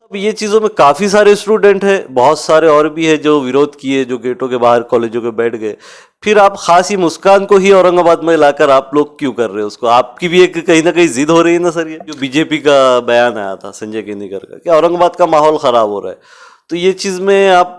अब ये चीज़ों में काफ़ी सारे स्टूडेंट हैं, बहुत सारे और भी है जो विरोध किए, जो गेटों के बाहर कॉलेजों के बैठ गए। फिर आप खास ही मुस्कान को ही औरंगाबाद में लाकर आप लोग क्यों कर रहे हो उसको? आपकी भी एक कहीं ना कहीं जिद हो रही है ना सर। ये जो बीजेपी का बयान आया था संजय केंद्रीकर का कि औरंगाबाद का माहौल खराब हो रहा है, तो ये चीज़ में आप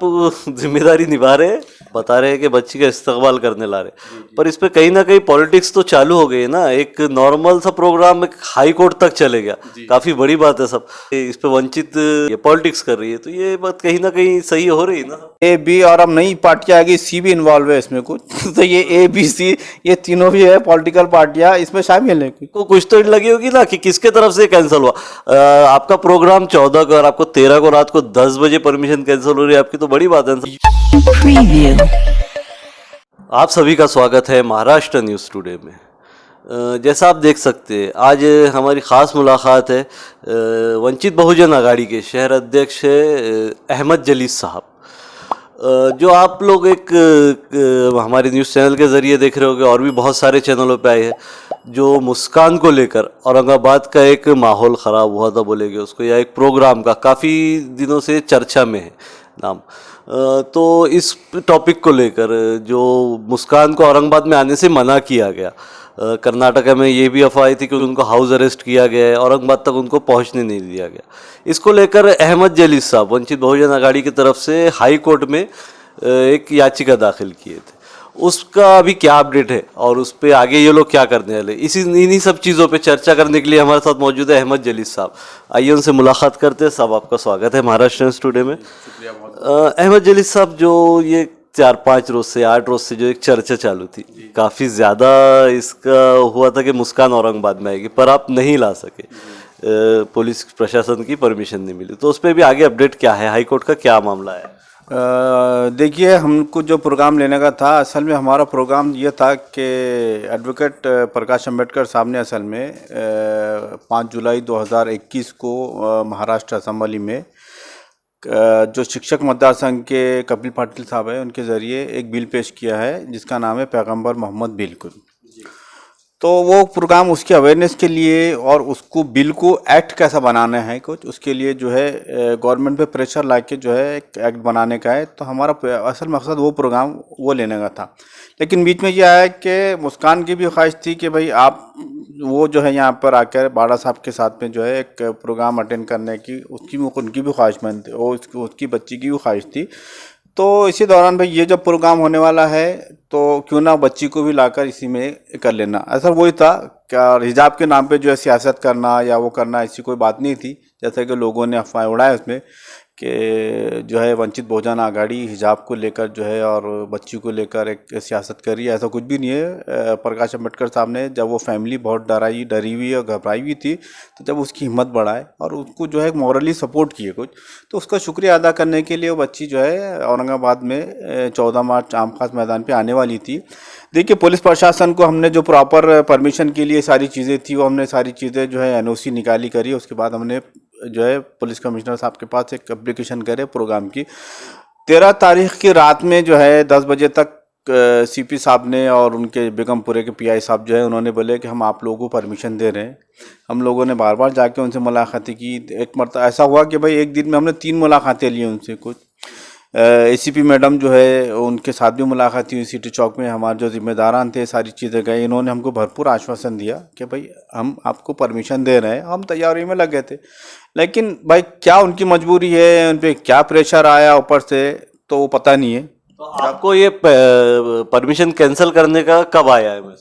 जिम्मेदारी निभा रहे हैं, बता रहे हैं कि बच्ची का इस्तेमाल करने ला रहे, पर इस पे कहीं ना कहीं पॉलिटिक्स तो चालू हो गई है ना। एक नॉर्मल सा प्रोग्राम एक हाई कोर्ट तक चले गया, काफी बड़ी बात है। सब इस पे वंचित ये पॉलिटिक्स कर रही है, तो ये बात कहीं ना कहीं सही हो रही है ना। ए बी और अब नई पार्टियां आ गई, सी भी इन्वॉल्व है इसमें कुछ तो ये ए बी सी ये तीनों भी है पॉलिटिकल पार्टियां इसमें शामिल है। को कुछ तो लगी होगी ना कि किसके तरफ से कैंसिल हुआ। आपका प्रोग्राम 14 को और आपको 13 को रात को 10 बजे परमिशन कैंसिल हो रही है, आपकी तो बड़ी बात है। आप सभी का स्वागत है महाराष्ट्र न्यूज़ टुडे में। जैसा आप देख सकते हैं, आज हमारी ख़ास मुलाकात है वंचित बहुजन आघाड़ी के शहर अध्यक्ष अहमद जलील साहब, जो आप लोग एक हमारे न्यूज़ चैनल के ज़रिए देख रहे होंगे और भी बहुत सारे चैनलों पे आए हैं, जो मुस्कान को लेकर औरंगाबाद का एक माहौल ख़राब हुआ था बोलेंगे उसको, या एक प्रोग्राम का काफ़ी दिनों से चर्चा में है नाम। तो इस टॉपिक को लेकर जो मुस्कान को औरंगाबाद में आने से मना किया गया, कर्नाटका में ये भी अफवाह आई थी कि उनको हाउस अरेस्ट किया गया है, औरंगाबाद तक उनको पहुंचने नहीं दिया गया। इसको लेकर अहमद जलील साहब वंचित बहुजन आघाड़ी की तरफ से हाई कोर्ट में एक याचिका दाखिल किए थे। उसका अभी क्या अपडेट है और उस पर आगे ये लोग क्या करने वाले, इन्हीं सब चीज़ों पे चर्चा करने के लिए हमारे साथ मौजूद है अहमद जलील साहब। आइए उनसे मुलाकात करते हैं। साहब आपका स्वागत है महाराष्ट्र न्यूज़ टुडे में। अहमद जलील साहब, जो ये 4-5 रोज से 8 रोज से जो एक चर्चा चालू थी, काफ़ी ज़्यादा इसका हुआ था कि मुस्कान औरंगाबाद में आएगी, पर आप नहीं ला सके, पुलिस प्रशासन की परमिशन नहीं मिली, तो उस पर भी आगे अपडेट क्या है, हाई कोर्ट का क्या मामला है? देखिए, हमको जो प्रोग्राम लेने का था, असल में हमारा प्रोग्राम ये था कि एडवोकेट प्रकाश अम्बेडकर साहब ने असल में 5 जुलाई 2021 को महाराष्ट्र असेंबली में जो शिक्षक मतदार संघ के कपिल पाटिल साहब है उनके ज़रिए एक बिल पेश किया है जिसका नाम है पैगंबर मोहम्मद बिल्कुल। तो वो प्रोग्राम उसके अवेयरनेस के लिए और उसको बिल को एक्ट कैसा बनाना है कुछ उसके लिए जो है गवर्नमेंट पे प्रेशर ला के जो है एक एक्ट बनाने का है। तो हमारा असल मकसद वो प्रोग्राम वो लेने का था। लेकिन बीच में ये आया कि मुस्कान की भी ख्वाहिश थी कि भाई आप वो जो है यहाँ पर आकर बाड़ा साहब के साथ में जो है एक प्रोग्राम अटेंड करने की उनकी भी ख्वाहिशमंद थी और उसकी बच्ची की भी ख्वाहिश थी। तो इसी दौरान भाई ये जब प्रोग्राम होने वाला है तो क्यों ना बच्ची को भी लाकर इसी में कर लेना। ऐसा वही था, क्या हिजाब के नाम पे जो है सियासत करना या वो करना ऐसी कोई बात नहीं थी, जैसे कि लोगों ने अफवाह उड़ाए उसमें कि जो है वंचित बहुजन आघाड़ी हिजाब को लेकर जो है और बच्ची को लेकर एक सियासत कर रही है, ऐसा कुछ भी नहीं है। प्रकाश अम्बेडकर साहब ने जब वो फैमिली बहुत डरी हुई और घबराई हुई थी, तो जब उसकी हिम्मत बढ़ाए और उसको जो है मॉरली सपोर्ट किए कुछ, तो उसका शुक्रिया अदा करने के लिए वो बच्ची जो है औरंगाबाद में 14 मार्च आम खास मैदान पर आने वाली थी। देखिए, पुलिस प्रशासन को हमने जो प्रॉपर परमिशन के लिए सारी चीज़ें थी वो हमने सारी चीज़ें जो है NOC निकाली करी। उसके बाद हमने जो है पुलिस कमिश्नर साहब के पास एक एप्लीकेशन करे प्रोग्राम की। 13 तारीख की रात में जो है 10 बजे तक CP साहब ने और उनके बेगमपुरे के PI साहब जो है उन्होंने बोले कि हम आप लोगों को परमिशन दे रहे हैं। हम लोगों ने बार बार जाके उनसे मुलाकातें की। एक मरतबा ऐसा हुआ कि भाई एक दिन में हमने 3 मुलाकातें ली उनसे। कुछ ACP मैडम जो है उनके साथ भी मुलाकात हुई सिटी चौक में। हमारे जो जिम्मेदारान थे सारी चीज़ें गए, इन्होंने हमको भरपूर आश्वासन दिया कि भाई हम आपको परमिशन दे रहे हैं। हम तैयारी में लगे थे, लेकिन भाई क्या उनकी मजबूरी है, उन पर क्या प्रेशर आया ऊपर से तो वो पता नहीं है। तो आपको ये परमिशन कैंसिल करने का कब आया है?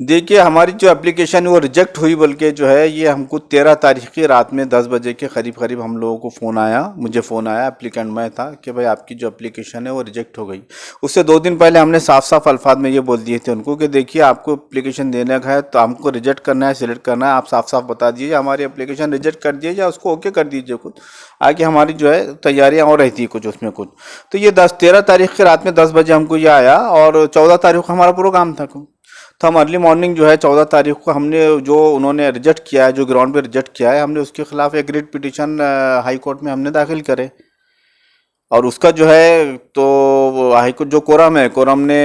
देखिए, हमारी जो एप्लीकेशन वो रिजेक्ट हुई, बल्कि जो है ये हमको 13 तारीख की रात में 10 बजे के करीब हम लोगों को फ़ोन आया, मुझे फ़ोन आया, एप्लीकेंट मैं था, कि भाई आपकी जो एप्लीकेशन है वो रिजेक्ट हो गई। उससे 2 दिन पहले हमने साफ साफ अल्फाज में ये बोल दिए थे उनको कि देखिए, आपको एप्लीकेशन देने का है तो हमको रिजेक्ट करना है, सिलेक्ट करना है, आप साफ साफ बता दीजिए हमारी एप्लीकेशन रिजेक्ट कर दीजिए या उसको ओके कर दीजिए कुछ, आगे हमारी जो है तैयारियाँ और रहती है कुछ उसमें कुछ। तो ये 13 तारीख की रात में 10 बजे हमको ये आया और 14 तारीख को हमारा प्रोग्राम था। तो हम अर्ली मॉर्निंग जो है 14 तारीख को हमने जो उन्होंने रिजेक्ट किया है, जो ग्राउंड पे रिजेक्ट किया है, हमने उसके खिलाफ एक रिट पिटीशन हाई कोर्ट में हमने दाखिल करे। और उसका जो है तो हाई कोर्ट जो कोरम है, कोरम ने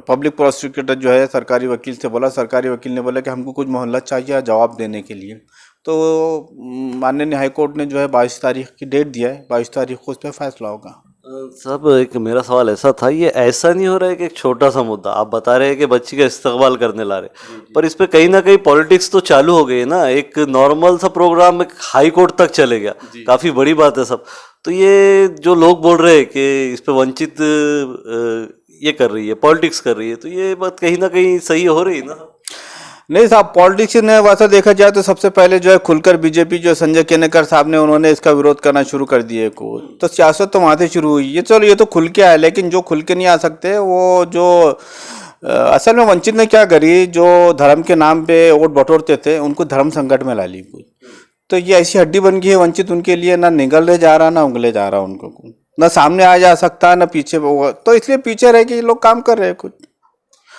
पब्लिक प्रोसिक्यूटर जो है सरकारी वकील से बोला, सरकारी वकील ने बोला कि हमको कुछ मोहलत चाहिए जवाब देने के लिए। तो माननीय हाई कोर्ट ने जो है 22 तारीख की डेट दिया है, 22 तारीख को उस पर फैसला होगा। सब एक मेरा सवाल ऐसा था, ये ऐसा नहीं हो रहा है कि एक छोटा सा मुद्दा आप बता रहे हैं कि बच्ची का इस्तकबाल करने ला रहे, पर इस पे कहीं ना कहीं पॉलिटिक्स तो चालू हो गई है ना। एक नॉर्मल सा प्रोग्राम एक हाई कोर्ट तक चले गया, काफी बड़ी बात है सब। तो ये जो लोग बोल रहे हैं कि इस पे वंचित ये कर रही है, पॉलिटिक्स कर रही है, तो ये बात कहीं ना कहीं सही हो रही है ना? नहीं साहब, पॉलिटिक्स ने वैसा देखा जाए तो सबसे पहले जो है खुलकर बीजेपी जो संजय केनेकर साहब ने उन्होंने इसका विरोध करना शुरू कर दिए को, तो सियासत तो वहाँ से शुरू हुई। ये चलो ये तो खुल के आया, लेकिन जो खुल के नहीं आ सकते वो जो असल में वंचित ने क्या करी, जो धर्म के नाम पे वोट बटोरते थे उनको धर्म संकट में ला ली कोई। तो ये ऐसी हड्डी बन गई है वंचित उनके लिए, ना निगले जा रहा ना उंगले जा रहा उनको, ना सामने आ जा सकता ना पीछे, तो इसलिए पीछे रह के ये लोग काम कर रहे हैं कुछ।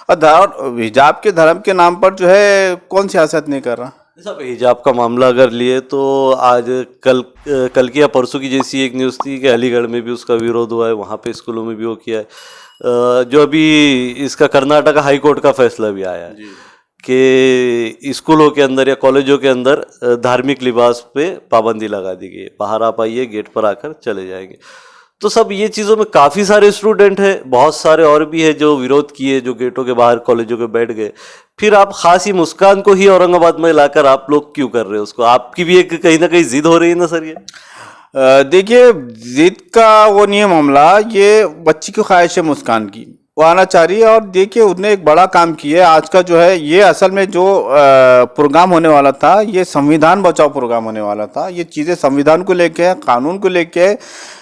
और हिजाब के धर्म के नाम पर जो है कौन सियासत नहीं कर रहा। सब हिजाब का मामला अगर लिए तो आज कल की या परसों की जैसी एक न्यूज़ थी कि अलीगढ़ में भी उसका विरोध हुआ है, वहाँ पे स्कूलों में भी वो किया है। जो अभी इसका कर्नाटक हाई कोर्ट का फैसला भी आया है कि स्कूलों के अंदर या कॉलेजों के अंदर धार्मिक लिबास पे पाबंदी लगा दी गई है, बाहर आप आइए गेट पर आकर चले जाएंगे। तो सब ये चीज़ों में काफ़ी सारे स्टूडेंट हैं, बहुत सारे और भी है जो विरोध किए, जो गेटों के बाहर कॉलेजों के बैठ गए। फिर आप खासी मुस्कान को ही औरंगाबाद में लाकर आप लोग क्यों कर रहे हो उसको? आपकी भी एक कहीं ना कहीं जिद हो रही है ना सर ये? देखिए, जिद का वो नहीं है मामला, ये बच्ची की ख्वाहिश है मुस्कान की, वो आना चाह रही है। और देखिए उसने एक बड़ा काम किया है आज का जो है, ये असल में जो प्रोग्राम होने वाला था ये संविधान बचाओ प्रोग्राम होने वाला था। ये चीज़ें संविधान को लेके है, कानून को लेके है।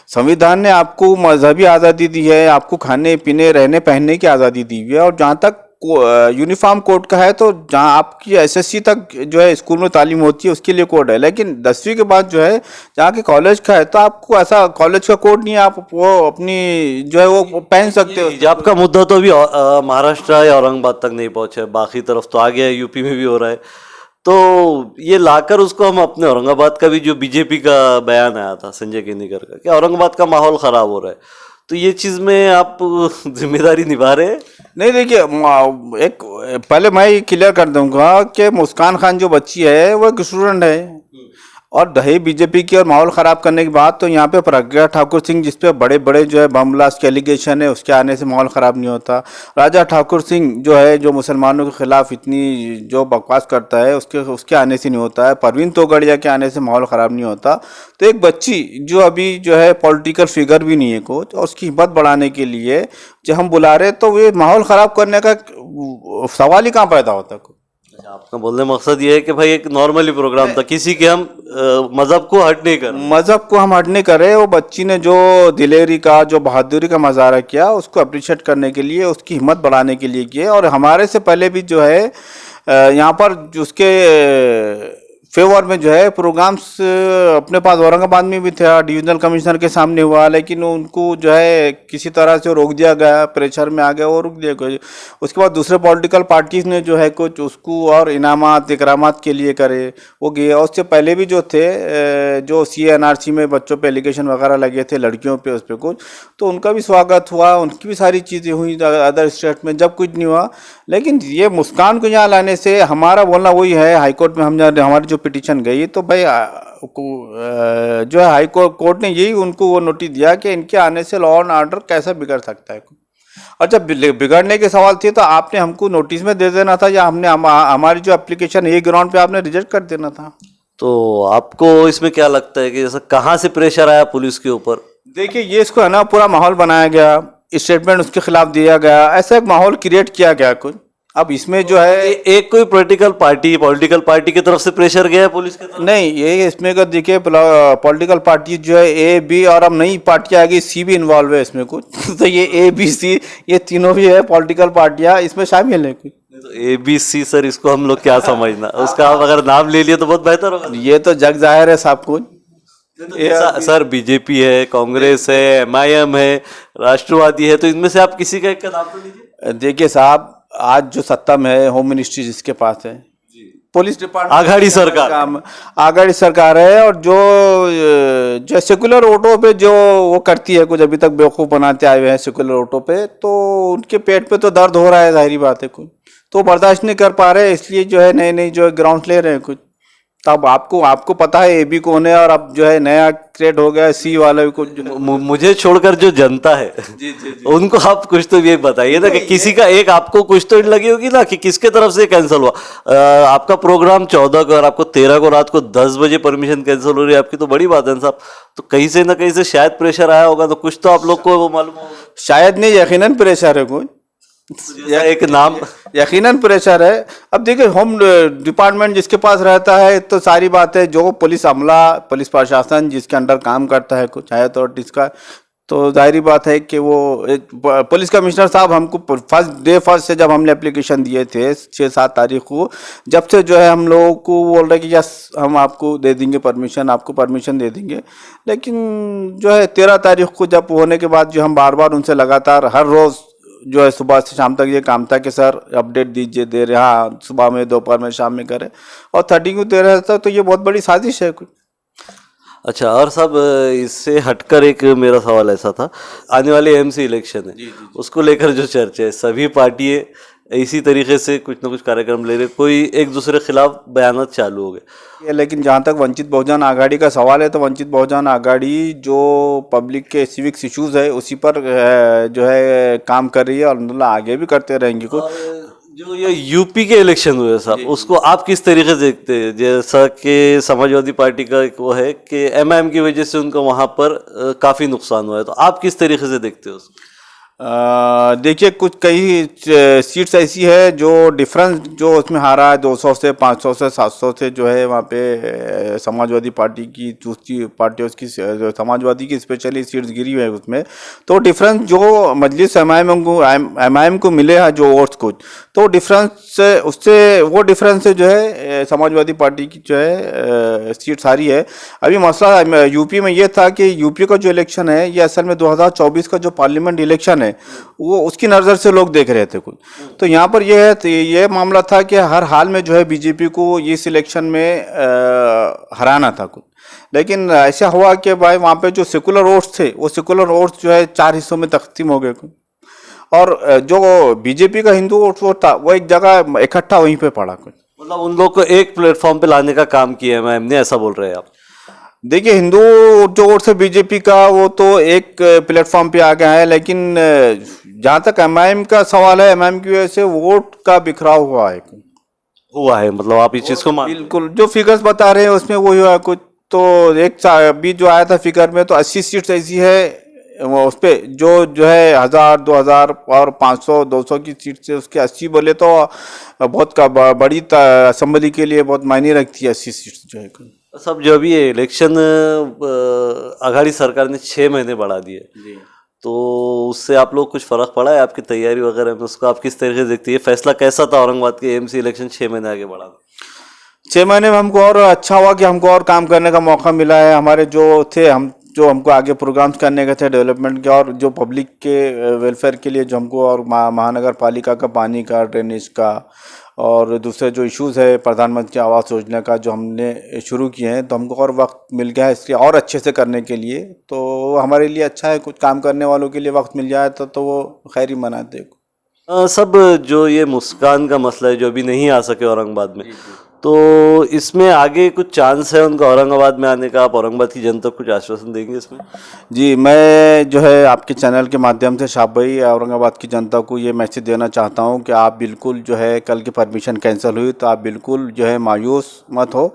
संविधान ने आपको मजहबी आज़ादी दी है, आपको खाने पीने रहने पहनने की आज़ादी दी हुई है। और जहाँ तक यूनिफॉर्म कोड का है, तो जहाँ आपकी एसएससी तक जो है स्कूल में तालीम होती है उसके लिए कोड है, लेकिन 10वीं के बाद जो है जहाँ के कॉलेज का है तो आपको ऐसा कॉलेज का कोड नहीं है, आप वो अपनी जो है वो पहन सकते हो। हिजाब का मुद्दा तो अभी महाराष्ट्र या औरंगाबाद तक नहीं पहुंचा है, बाकी तरफ तो आ गया है, यूपी में भी हो रहा है। तो ये लाकर उसको हम अपने औरंगाबाद का भी जो बीजेपी का बयान आया था संजय केनेकर का कि औरंगाबाद का माहौल खराब हो रहा है, तो ये चीज़ में आप जिम्मेदारी निभा रहे हैं? नहीं देखिए, एक पहले मैं ये क्लियर कर दूंगा कि मुस्कान खान जो बच्ची है वो एक स्टूडेंट है, और दही बीजेपी की और माहौल ख़राब करने की बात, तो यहाँ पे प्रज्ञा ठाकुर सिंह जिस पे बड़े बड़े जो है बम ब्लास्ट के एलिगेशन है, उसके आने से माहौल ख़राब नहीं होता। राजा ठाकुर सिंह जो है जो मुसलमानों के खिलाफ इतनी जो बकवास करता है उसके आने से नहीं होता है। परवीन तोगड़िया के आने से माहौल ख़राब नहीं होता। तो एक बच्ची जो अभी जो है पॉलिटिकल फिगर भी नहीं है कोच, और उसकी हिम्मत बढ़ाने के लिए जो हम बुला रहे, तो ये माहौल ख़राब करने का सवाल ही कहाँ पैदा होता है। आपका बोलने मकसद ये है कि भाई एक नॉर्मली प्रोग्राम था, किसी के हम मजहब को हट नहीं कर, मजहब को हम हट नहीं कर रहे। वो बच्ची ने जो दिलेरी का जो बहादुरी का मुजाहरा किया उसको अप्रिशिएट करने के लिए, उसकी हिम्मत बढ़ाने के लिए किए। और हमारे से पहले भी जो है यहाँ पर उसके फेवर में जो है प्रोग्राम्स अपने पास औरंगाबाद में भी था, डिविजनल कमिश्नर के सामने हुआ, लेकिन उनको जो है किसी तरह से रोक दिया गया, प्रेशर में आ गया और रुक दिया गया। उसके बाद दूसरे पॉलिटिकल पार्टीज ने जो है कुछ उसको और इनामात इकरामात के लिए करे, वो गए। और उससे पहले भी जो थे जो CNRC में बच्चों पे एलिगेशन वगैरह लगे थे, लड़कियों पे उस पर कुछ, तो उनका भी स्वागत हुआ, उनकी भी सारी चीज़ें हुई अदर स्टेट में, जब कुछ नहीं हुआ। लेकिन ये मुस्कान को यहाँ लाने से हमारा बोलना वही है, हाईकोर्ट में हम हमारी जो पिटीशन गई, तो भाई जो है हाई कोर्ट ने यही उनको वो नोटिस दिया कि इनके आने से लॉ एंड ऑर्डर कैसे बिगड़ सकता है। और जब बिगड़ने के सवाल थे तो आपने हमको नोटिस में दे देना था, या हमने हमारी जो एप्लीकेशन ये ग्राउंड पे आपने रिजेक्ट कर देना था। तो आपको इसमें क्या लगता है कि जैसा कहाँ से प्रेशर आया पुलिस के ऊपर? देखिए, ये इसको है ना पूरा माहौल बनाया गया, स्टेटमेंट उसके खिलाफ दिया गया, ऐसा एक माहौल क्रिएट किया गया कुछ। अब इसमें जो है एक कोई पॉलिटिकल पार्टी की तरफ से प्रेशर गया है पुलिस के तरफ? नहीं, ये इसमें का देखिए पॉलिटिकल पार्टी जो है A, B और अब नई पार्टी आ गई C भी इन्वॉल्व है इसमें कुछ। तो ये A, B, C ये तीनों भी है पॉलिटिकल पार्टियां इसमें शामिल है कुछ। तो ABC सर, इसको हम लोग क्या समझना? उसका आप अगर नाम ले लिए तो बहुत बेहतर होगा। ये तो जग जाहिर है सब कुछ। सर बीजेपी है, कांग्रेस है, MIM है, राष्ट्रवादी है, तो इनमें से आप किसी का एक का नाम तो लीजिए। देखिए साहब, आज जो सत्ता में है होम मिनिस्ट्री जिसके पास है, पुलिस डिपार्टमेंट आघाड़ी सरकार है, और जो सेकुलर वोटों पे जो वो करती है कुछ, अभी तक बेवकूफ़ बनाते आए हुए हैं सेकुलर वोटों पे, तो उनके पेट पे तो दर्द हो रहा है, जाहिर बात है कुछ, तो बर्दाश्त नहीं कर पा रहे, इसलिए जो है नए नए जो ग्राउंड ले रहे हैं कुछ। तब आपको पता है एबी कौन है, और अब जो है नया क्रिएट हो गया सी वाला को मुझे छोड़कर जो जनता है जी जी जी। उनको आप कुछ तो ये बताइए ना कि किसी का एक आपको कुछ तो लगी होगी ना कि किसके तरफ से कैंसिल हुआ। आपका प्रोग्राम 14 को और आपको 13 को रात को 10 बजे परमिशन कैंसिल हो रही है आपकी, तो बड़ी बात है साहब। तो कहीं से ना कहीं से शायद प्रेशर आया होगा, तो कुछ तो आप लोग को वो मालूम होगा। शायद नहीं, यकीनन प्रेशर है कोई, या एक नाम यकीनन प्रेशर है। अब देखिए होम डिपार्टमेंट जिसके पास रहता है तो सारी बात है, जो पुलिस अमला पुलिस प्रशासन जिसके अंडर काम करता है कुछ है अथॉरिटीज का, तो जाहिर बात है कि वो पुलिस कमिश्नर साहब हमको फर्स्ट से जब हमने एप्लीकेशन दिए थे 6-7 तारीख को, जब से जो है हम लोगों को बोल रहे कि यस हम आपको दे देंगे परमिशन, आपको परमिशन दे देंगे। लेकिन जो है 13 तारीख को जब होने के बाद जो हम बार बार उनसे लगातार हर रोज़ जो है सुबह से शाम तक ये काम था कि सर अपडेट दीजिए, दे रहे, हाँ सुबह में दोपहर में शाम में करें, और 30 को 13 तक, तो ये बहुत बड़ी साजिश है कोई। अच्छा, और साहब इससे हटकर एक मेरा सवाल ऐसा था, आने वाले एमसी इलेक्शन है उसको लेकर जो चर्चा है, सभी पार्टियां इसी तरीके से कुछ ना कुछ कार्यक्रम ले रहे, कोई एक दूसरे के खिलाफ बयानात चालू हो गए। लेकिन जहाँ तक वंचित बहुजन आघाड़ी का सवाल है, तो वंचित बहुजन आघाड़ी जो पब्लिक के सिविक्स इश्यूज है उसी पर जो है काम कर रही है, और मतलब आगे भी करते रहेंगे। जो ये यूपी के इलेक्शन हुए साहब, उसको आप किस तरीके से देखते हैं? जैसा कि समाजवादी पार्टी का एक वो है कि एमआईएम की वजह से उनको वहां पर काफी नुकसान हुआ है, तो आप किस तरीके से देखते हो उसको? देखिए कुछ कई सीट्स ऐसी है जो डिफरेंस जो उसमें हारा है 200 से 500 से 700 से, जो है वहाँ पे समाजवादी पार्टी की दूसरी पार्टियों की समाजवादी की स्पेशली सीट्स गिरी हुई है उसमें। तो डिफरेंस जो मजलिस एमआईएम को मिले हैं जो वोट्स कुछ, तो डिफरेंस उससे वो डिफरेंस से जो है समाजवादी पार्टी की जो है सीट सारी है। अभी मसला यूपी में ये था कि यूपी का जो इलेक्शन है ये असल में 2024 का जो पार्लियामेंट इलेक्शन है वो उसकी नज़र से लोग देख रहे थे कुछ। तो यहाँ पर ये है, तो ये मामला था कि हर हाल में जो है बीजेपी को इस इलेक्शन में हराना था कुछ। लेकिन ऐसा हुआ कि भाई वहाँ पे जो सेकुलर वोट्स थे वो सेकुलर वोट्स जो है 4 हिस्सों में तकसीम हो गए कुछ, और जो बीजेपी का हिंदू वोट था वो एक जगह इकट्ठा वहीं पे पड़ा कुछ। मतलब उन लोग को एक प्लेटफॉर्म पे लाने का काम किया है एमआईएम ने, ऐसा बोल रहे हैं आप? देखिए हिंदू जो वोट है बीजेपी का वो तो एक प्लेटफॉर्म पे आ गया है, लेकिन जहाँ तक एमआईएम का सवाल है, एमआईएम की वजह से वोट का बिखराव हुआ है। मतलब आप इस चीज को बिल्कुल जो फिगर्स बता रहे हैं उसमें वही हुआ है कुछ। तो एक अभी जो आया था फिगर में, तो 80 सीट्स ऐसी है उस पे जो है 1000 2000 और 500 200 की सीट से उसके 80 बोले तो बहुत बड़ी असेंबली के लिए बहुत मायने रखती है 80 सीट्स जो है। सब जो अभी इलेक्शन आघाड़ी सरकार ने 6 महीने बढ़ा दिए, तो उससे आप लोग कुछ फर्क पड़ा है आपकी तैयारी वगैरह में? उसको आप किस तरीके से देखती है? फैसला कैसा था औरंगाबाद के एमसी इलेक्शन 6 महीने आगे बढ़ा? 6 महीने में हमको और अच्छा हुआ कि हमको और काम करने का मौका मिला है। हमारे जो थे जो हमको आगे प्रोग्राम्स करने के थे डेवलपमेंट के, और जो पब्लिक के वेलफेयर के लिए जो हमको, और महानगर पालिका का पानी का, ड्रेनेज का, और दूसरे जो इश्यूज़ है प्रधानमंत्री आवास योजना का जो हमने शुरू किए हैं, तो हमको और वक्त मिल गया है इसलिए और अच्छे से करने के लिए। तो हमारे लिए अच्छा है, कुछ काम करने वालों के लिए वक्त मिल जाए तो वो खैर ही मनाते। सब जो ये मुस्कान का मसला है जो अभी नहीं आ सके औरंगाबाद में, तो इसमें आगे कुछ चांस है उनका औरंगाबाद में आने का? आप औरंगाबाद की जनता को कुछ आश्वासन देंगे इसमें? जी, मैं जो है आपके चैनल के माध्यम से शाह भाई औरंगाबाद की जनता को ये मैसेज देना चाहता हूँ कि आप बिल्कुल जो है कल की परमिशन कैंसिल हुई तो आप बिल्कुल जो है मायूस मत हो।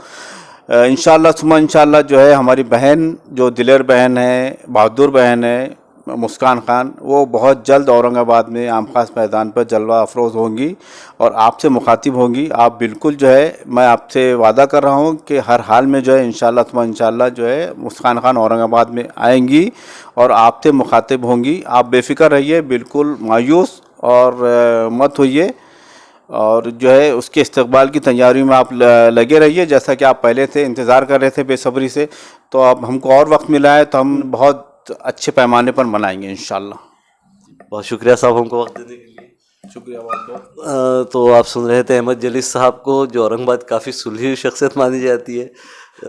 इंशाल्लाह सुमा इंशाल्लाह जो है हमारी बहन जो दिलेर बहन है, बहादुर बहन है मुस्कान खान, वो बहुत जल्द औरंगाबाद में आम खास मैदान पर जलवा अफरोज़ होंगी और आपसे मुखातिब होंगी। आप बिल्कुल जो है, मैं आपसे वादा कर रहा हूँ कि हर हाल में जो है इंशाल्लाह जो है मुस्कान खान औरंगाबाद में आएंगी और आपसे मुखातिब होंगी। आप बेफिक्र रहिए, बिल्कुल मायूस और मत होइए, और जो है उसके इस्तकबाल की तैयारी में आप लगे रहिए जैसा कि आप पहले थे, इंतज़ार कर रहे थे बेसब्री से। तो अब हमको और वक्त मिला है तो हम बहुत अच्छे पैमाने पर मनाएंगे इंशाल्लाह। बहुत शुक्रिया साहब हमको वक्त देने के लिए। शुक्रिया बहुत। तो आप सुन रहे थे अहमद जलील साहब को, जो औरंगाबाद काफ़ी सुलझी शख्सियत मानी जाती है।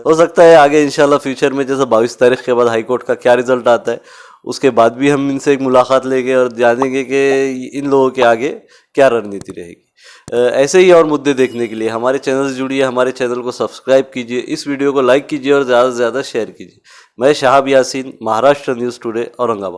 हो सकता है आगे इंशाल्लाह फ्यूचर में जैसे 22 तारीख के बाद हाई कोर्ट का क्या रिजल्ट आता है उसके बाद भी हम इनसे एक मुलाकात लेंगे और जानेंगे कि इन लोगों के आगे क्या रणनीति रहेगी। ऐसे ही और मुद्दे देखने के लिए हमारे चैनल से जुड़िए, हमारे चैनल को सब्सक्राइब कीजिए, इस वीडियो को लाइक कीजिए और ज़्यादा से ज़्यादा शेयर कीजिए। मैं शहाब यासीन, महाराष्ट्र न्यूज़ टुडे, औरंगाबाद।